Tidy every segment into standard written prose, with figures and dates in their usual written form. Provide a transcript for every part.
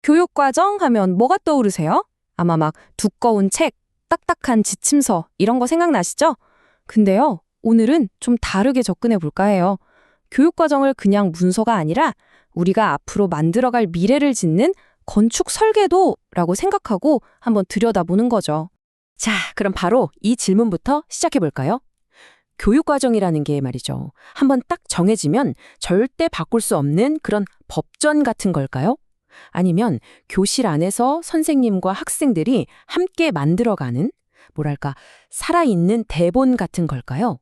교육과정 하면 뭐가 떠오르세요? 아마 막 두꺼운 책, 딱딱한 지침서 이런 거 생각나시죠? 근데요, 오늘은 좀 다르게 접근해 볼까 해요. 교육과정을 그냥 문서가 아니라 우리가 앞으로 만들어갈 미래를 짓는 건축 설계도라고 생각하고 한번 들여다보는 거죠. 자, 그럼 바로 이 질문부터 시작해 볼까요? 교육과정이라는 게 말이죠. 한번 딱 정해지면 절대 바꿀 수 없는 그런 법전 같은 걸까요? 아니면 교실 안에서 선생님과 학생들이 함께 만들어가는, 뭐랄까, 살아있는 대본 같은 걸까요?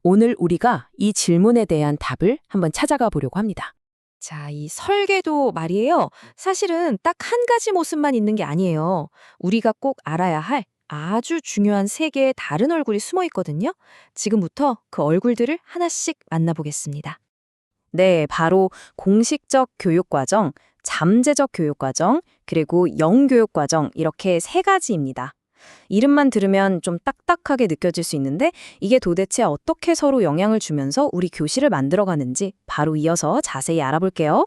오늘 우리가 이 질문에 대한 답을 한번 찾아가 보려고 합니다. 자, 이 설계도 말이에요. 사실은 딱 한 가지 모습만 있는 게 아니에요. 우리가 꼭 알아야 할 아주 중요한 세 개의 다른 얼굴이 숨어 있거든요. 지금부터 그 얼굴들을 하나씩 만나보겠습니다. 네, 바로 공식적 교육과정, 잠재적 교육과정, 그리고 영교육과정 이렇게 세 가지입니다. 이름만 들으면 좀 딱딱하게 느껴질 수 있는데 이게 도대체 어떻게 서로 영향을 주면서 우리 교실을 만들어가는지 바로 이어서 자세히 알아볼게요.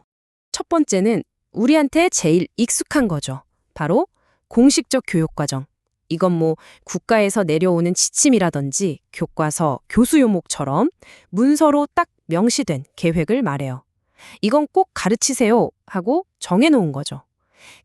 첫 번째는 우리한테 제일 익숙한 거죠. 바로 공식적 교육과정. 이건 뭐 국가에서 내려오는 지침이라든지 교과서, 교수 요목처럼 문서로 딱 명시된 계획을 말해요. 이건 꼭 가르치세요 하고 정해놓은 거죠.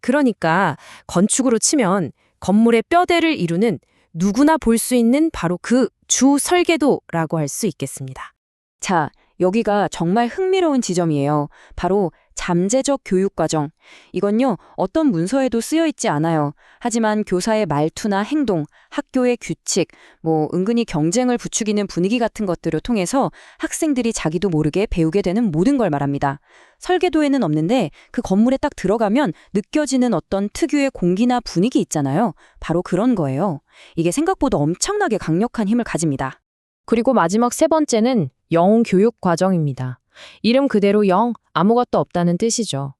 그러니까 건축으로 치면 건물의 뼈대를 이루는 누구나 볼 수 있는 바로 그 주 설계도라고 할 수 있겠습니다. 자, 여기가 정말 흥미로운 지점이에요. 바로 잠재적 교육과정. 이건요, 어떤 문서에도 쓰여 있지 않아요. 하지만 교사의 말투나 행동, 학교의 규칙, 은근히 경쟁을 부추기는 분위기 같은 것들을 통해서 학생들이 자기도 모르게 배우게 되는 모든 걸 말합니다. 설계도에는 없는데 그 건물에 딱 들어가면 느껴지는 어떤 특유의 공기나 분위기 있잖아요. 바로 그런 거예요. 이게 생각보다 엄청나게 강력한 힘을 가집니다. 그리고 마지막 세 번째는 영교육 과정입니다. 이름 그대로 영, 아무것도 없다는 뜻이죠.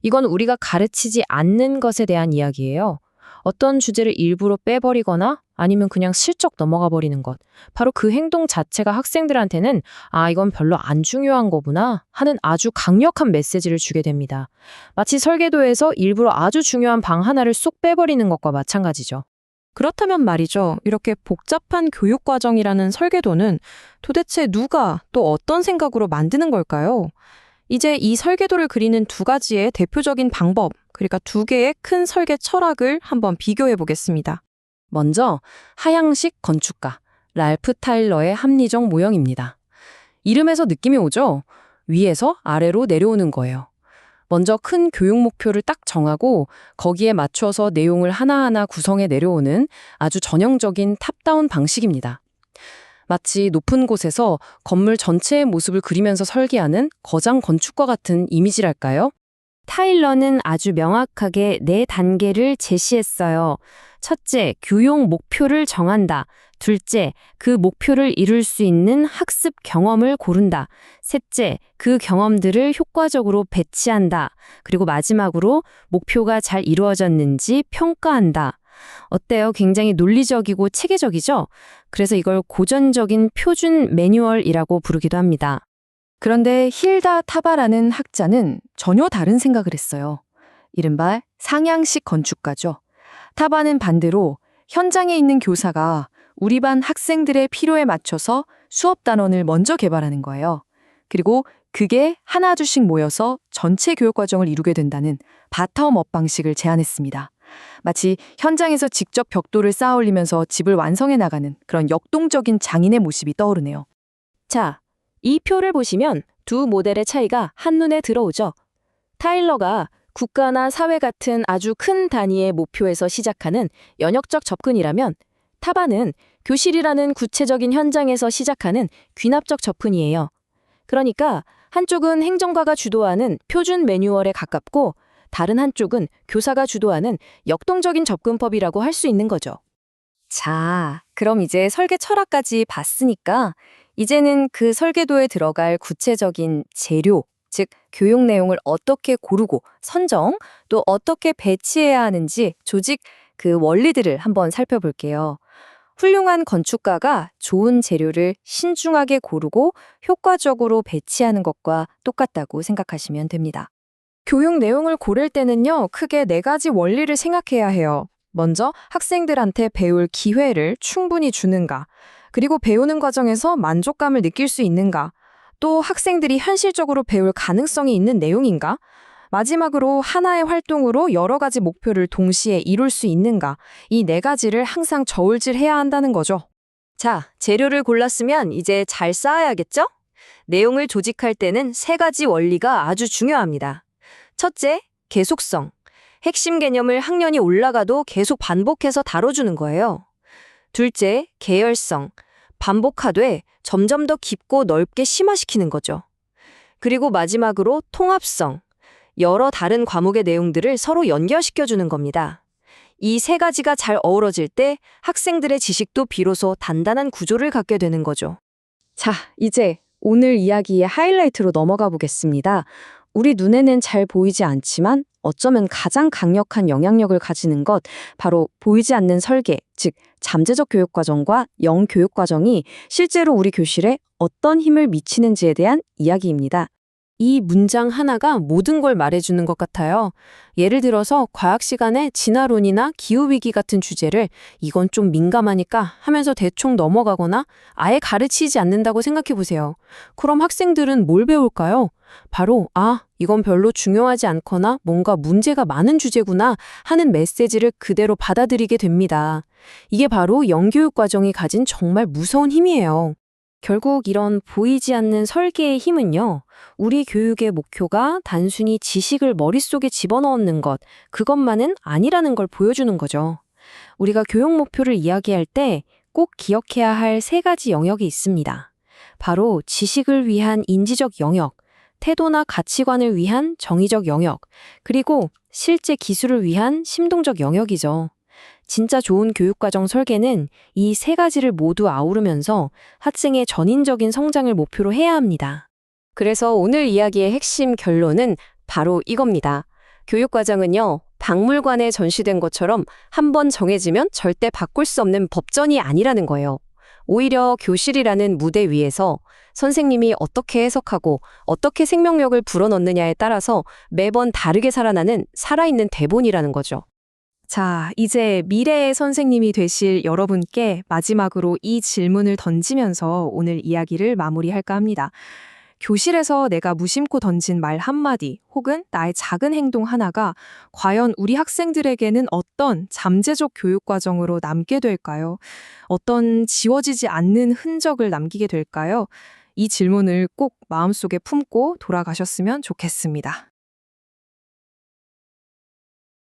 이건 우리가 가르치지 않는 것에 대한 이야기예요. 어떤 주제를 일부러 빼버리거나 아니면 그냥 슬쩍 넘어가 버리는 것. 바로 그 행동 자체가 학생들한테는 이건 별로 안 중요한 거구나 하는 아주 강력한 메시지를 주게 됩니다. 마치 설계도에서 일부러 아주 중요한 방 하나를 쏙 빼버리는 것과 마찬가지죠. 그렇다면 말이죠. 이렇게 복잡한 교육과정이라는 설계도는 도대체 누가 또 어떤 생각으로 만드는 걸까요? 이제 이 설계도를 그리는 두 가지의 대표적인 방법, 그러니까 두 개의 큰 설계 철학을 한번 비교해 보겠습니다. 먼저 하향식 건축가, 랄프 타일러의 합리적 모형입니다. 이름에서 느낌이 오죠? 위에서 아래로 내려오는 거예요. 먼저 큰 교육 목표를 딱 정하고 거기에 맞춰서 내용을 하나하나 구성해 내려오는 아주 전형적인 탑다운 방식입니다. 마치 높은 곳에서 건물 전체의 모습을 그리면서 설계하는 거장 건축과 같은 이미지랄까요? 타일러는 아주 명확하게 네 단계를 제시했어요. 첫째, 교육 목표를 정한다. 둘째, 그 목표를 이룰 수 있는 학습 경험을 고른다. 셋째, 그 경험들을 효과적으로 배치한다. 그리고 마지막으로 목표가 잘 이루어졌는지 평가한다. 어때요? 굉장히 논리적이고 체계적이죠? 그래서 이걸 고전적인 표준 매뉴얼이라고 부르기도 합니다. 그런데 힐다 타바라는 학자는 전혀 다른 생각을 했어요. 이른바 상향식 건축가죠. 타바는 반대로 현장에 있는 교사가 우리 반 학생들의 필요에 맞춰서 수업 단원을 먼저 개발하는 거예요. 그리고 그게 하나둘씩 모여서 전체 교육과정을 이루게 된다는 바텀업 방식을 제안했습니다. 마치 현장에서 직접 벽돌을 쌓아 올리면서 집을 완성해 나가는 그런 역동적인 장인의 모습이 떠오르네요. 자, 이 표를 보시면 두 모델의 차이가 한눈에 들어오죠. 타일러가 국가나 사회 같은 아주 큰 단위의 목표에서 시작하는 연역적 접근이라면 타바는 교실이라는 구체적인 현장에서 시작하는 귀납적 접근이에요. 그러니까 한쪽은 행정가가 주도하는 표준 매뉴얼에 가깝고 다른 한쪽은 교사가 주도하는 역동적인 접근법이라고 할 수 있는 거죠. 자, 그럼 이제 설계 철학까지 봤으니까 이제는 그 설계도에 들어갈 구체적인 재료, 즉 교육 내용을 어떻게 고르고 선정, 또 어떻게 배치해야 하는지 조직 그 원리들을 한번 살펴볼게요. 훌륭한 건축가가 좋은 재료를 신중하게 고르고 효과적으로 배치하는 것과 똑같다고 생각하시면 됩니다. 교육 내용을 고를 때는요, 크게 4가지 원리를 생각해야 해요. 먼저 학생들한테 배울 기회를 충분히 주는가, 그리고 배우는 과정에서 만족감을 느낄 수 있는가, 또 학생들이 현실적으로 배울 가능성이 있는 내용인가, 마지막으로 하나의 활동으로 여러 가지 목표를 동시에 이룰 수 있는가, 이 4가지를 항상 저울질해야 한다는 거죠. 자, 재료를 골랐으면 이제 잘 쌓아야겠죠? 내용을 조직할 때는 3가지 원리가 아주 중요합니다. 첫째, 계속성. 핵심 개념을 학년이 올라가도 계속 반복해서 다뤄주는 거예요. 둘째, 계열성. 반복하되 점점 더 깊고 넓게 심화시키는 거죠. 그리고 마지막으로 통합성. 여러 다른 과목의 내용들을 서로 연결시켜주는 겁니다. 이 3가지가 잘 어우러질 때 학생들의 지식도 비로소 단단한 구조를 갖게 되는 거죠. 자, 이제 오늘 이야기의 하이라이트로 넘어가 보겠습니다. 우리 눈에는 잘 보이지 않지만 어쩌면 가장 강력한 영향력을 가지는 것, 바로 보이지 않는 설계, 즉 잠재적 교육과정과 영교육과정이 실제로 우리 교실에 어떤 힘을 미치는지에 대한 이야기입니다. 이 문장 하나가 모든 걸 말해주는 것 같아요. 예를 들어서 과학 시간에 진화론이나 기후위기 같은 주제를 이건 좀 민감하니까 하면서 대충 넘어가거나 아예 가르치지 않는다고 생각해 보세요. 그럼 학생들은 뭘 배울까요? 바로 이건 별로 중요하지 않거나 뭔가 문제가 많은 주제구나 하는 메시지를 그대로 받아들이게 됩니다. 이게 바로 영교육 과정이 가진 정말 무서운 힘이에요. 결국 이런 보이지 않는 설계의 힘은요, 우리 교육의 목표가 단순히 지식을 머릿속에 집어넣는 것, 그것만은 아니라는 걸 보여주는 거죠. 우리가 교육 목표를 이야기할 때 꼭 기억해야 할 3가지 영역이 있습니다. 바로 지식을 위한 인지적 영역, 태도나 가치관을 위한 정의적 영역, 그리고 실제 기술을 위한 심동적 영역이죠. 진짜 좋은 교육과정 설계는 이 3가지를 모두 아우르면서 학생의 전인적인 성장을 목표로 해야 합니다. 그래서 오늘 이야기의 핵심 결론은 바로 이겁니다. 교육과정은요, 박물관에 전시된 것처럼 한번 정해지면 절대 바꿀 수 없는 법전이 아니라는 거예요. 오히려 교실이라는 무대 위에서 선생님이 어떻게 해석하고 어떻게 생명력을 불어넣느냐에 따라서 매번 다르게 살아나는 살아있는 대본이라는 거죠. 자, 이제 미래의 선생님이 되실 여러분께 마지막으로 이 질문을 던지면서 오늘 이야기를 마무리할까 합니다. 교실에서 내가 무심코 던진 말 한마디 혹은 나의 작은 행동 하나가 과연 우리 학생들에게는 어떤 잠재적 교육 과정으로 남게 될까요? 어떤 지워지지 않는 흔적을 남기게 될까요? 이 질문을 꼭 마음속에 품고 돌아가셨으면 좋겠습니다.